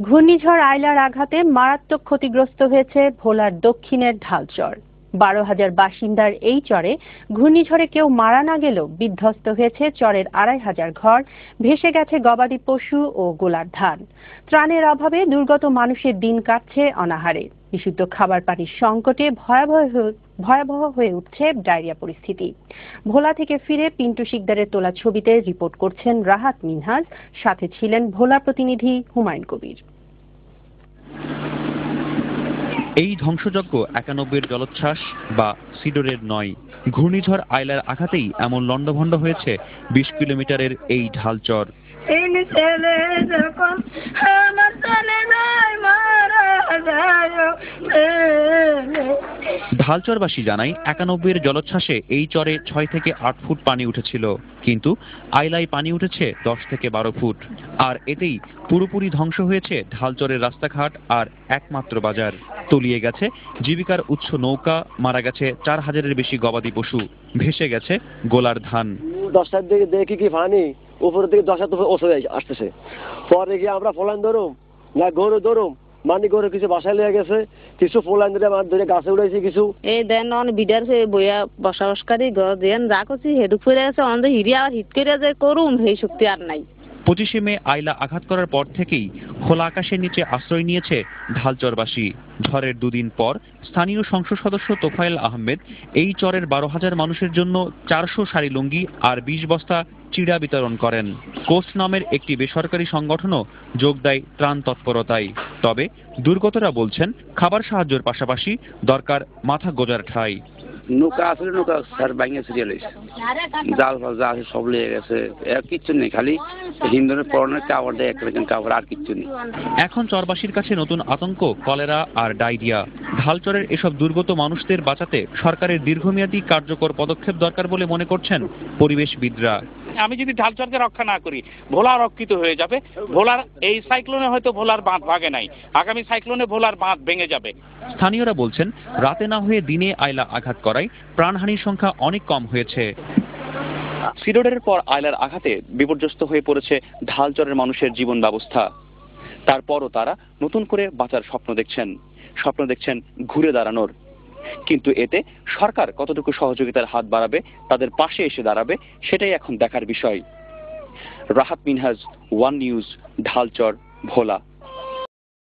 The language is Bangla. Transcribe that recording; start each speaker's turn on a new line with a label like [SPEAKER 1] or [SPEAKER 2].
[SPEAKER 1] ঘূর্ণিঝড় আইলার আঘাতে মারাত্মক ক্ষতিগ্রস্ত হয়েছে ভোলার দক্ষিণের ঢালচর। 12,000 বাসিন্দার এই চরে ঘূর্ণিঝড়ে কেউ মারা না গেলেও বিধ্বস্ত হয়েছে চরের 2,500 ঘর, ভেসে গেছে গবাদি পশু ও গোলার ধান। ত্রাণের অভাবে দুর্গত মানুষের দিন কাটছে অনাহারে। বিশুদ্ধ খাবার পানির সংকটে ভয়াবহ হয়ে উঠছে ডায়রিয়া পরিস্থিতি। ভোলা থেকে ফিরে পিন্টু শিকদারের তোলা ছবিতে রিপোর্ট করছেন রাহাত মিনহাজ, সাথে ছিলেন ভোলা প্রতিনিধি হুমায়ুন কবির।
[SPEAKER 2] এই ধ্বংসযজ্ঞ 91-এর জলোচ্ছ্বাস বা সিডরের নয়, ঘূর্ণিঝড় আইলার আঘাতেই এমন লণ্ডভণ্ড হয়েছে 20 কিলোমিটারের এই ঢালচর। ঢালচরবাসী জানায় 91-এর জলোচ্ছ্বাসে এই চরে 6 থেকে 8 ফুট পানি উঠেছিল, কিন্তু আইলায় পানি উঠেছে 10 থেকে 12 ফুট। আর এতেই পুরোপুরি ধ্বংস হয়েছে ঢালচরের রাস্তাঘাট আর একমাত্র বাজার। তলিয়ে গেছে জীবিকার উৎস নৌকা, মারা গেছে 4,000-এর বেশি গবাদি পশু, ভেসে গেছে গোলার ধান।
[SPEAKER 3] 10টার দিকে দেখি কি পানি উপর থেকে 10 হাত ওসে আসতেছে, পরে গিয়ে আমরা ফলান ধরুম না গরু ধরুম, মানে গরু কিছু বাসায় লেগে গেছে, কিছু ফলান ধরে আমার ধরে গাছে উড়াইছে কিছু।
[SPEAKER 4] এই দেন অন বিডার বইয়া বসবাসকারী ঘর দেন যা করছি হেডুক ফিরে গেছে, অন্ধ হিরিয়া আর হিট করে যে করুম সেই শক্তি আর নাই।
[SPEAKER 2] 25শে মে আইলা আঘাত করার পর থেকেই খোলা আকাশের নিচে আশ্রয় নিয়েছে ঢালচরবাসী। ঝড়ের দুদিন পর স্থানীয় সংসদ সদস্য তোফায়েল আহমেদ এই চরের 12,000 মানুষের জন্য 400 শাড়ি লুঙ্গি আর 20 বস্তা চিড়া বিতরণ করেন। কোস্ট নামের একটি বেসরকারি সংগঠনও যোগ দেয় ত্রাণ তৎপরতায়। তবে দুর্গতরা বলছেন, খাবার সাহায্যের পাশাপাশি দরকার মাথা গোজার ঠাঁই।
[SPEAKER 5] নৌকা আসলে নৌকা স্যার ভাঙে ছিটিয়ে লইছে, জাল ফাল যা আছে সব লেগে গেছে, কিচ্ছু নেই, খালি হিন্দুদের পরনের কাপড় দেয়, একটা কাপড়, আর কিচ্ছু নেই।
[SPEAKER 2] এখন চরবাসীর কাছে নতুন আতঙ্ক কলেরা আর ডায়রিয়া। ঢালচরের এসব দুর্গত মানুষদের বাঁচাতে সরকারের দীর্ঘমেয়াদী কার্যকর পদক্ষেপ দরকার বলে মনে করছেন পরিবেশবিদরা।
[SPEAKER 6] আমি যদি ঢালচরকে রক্ষা না করি, ভোলা রক্ষিত হয়ে যাবে। ভোলার এই সাইক্লোনে হয়তো ভোলার বাঁধ ভাঙে নাই, আগামী সাইক্লোনে ভোলার বাঁধ ভেঙে যাবে।
[SPEAKER 2] স্থানীয়রা বলছেন, রাতে না হয়ে দিনে আইলা আঘাত করায় প্রাণহানির সংখ্যা অনেক কম হয়েছে। সিডরের পর আইলার আঘাতে বিপর্যস্ত হয়ে পড়েছে ঢালচরের মানুষের জীবন ব্যবস্থা। তারপরও তারা নতুন করে বাঁচার স্বপ্ন দেখছেন ঘুরে দাঁড়ানোর। কিন্তু এতে সরকার কতটুকু সহযোগিতার হাত বাড়াবে, তাদের পাশে এসে দাঁড়াবে, সেটাই এখন দেখার বিষয়। রাহাত মিনহাজ, ওয়ান নিউজ, ঢালচর, ভোলা।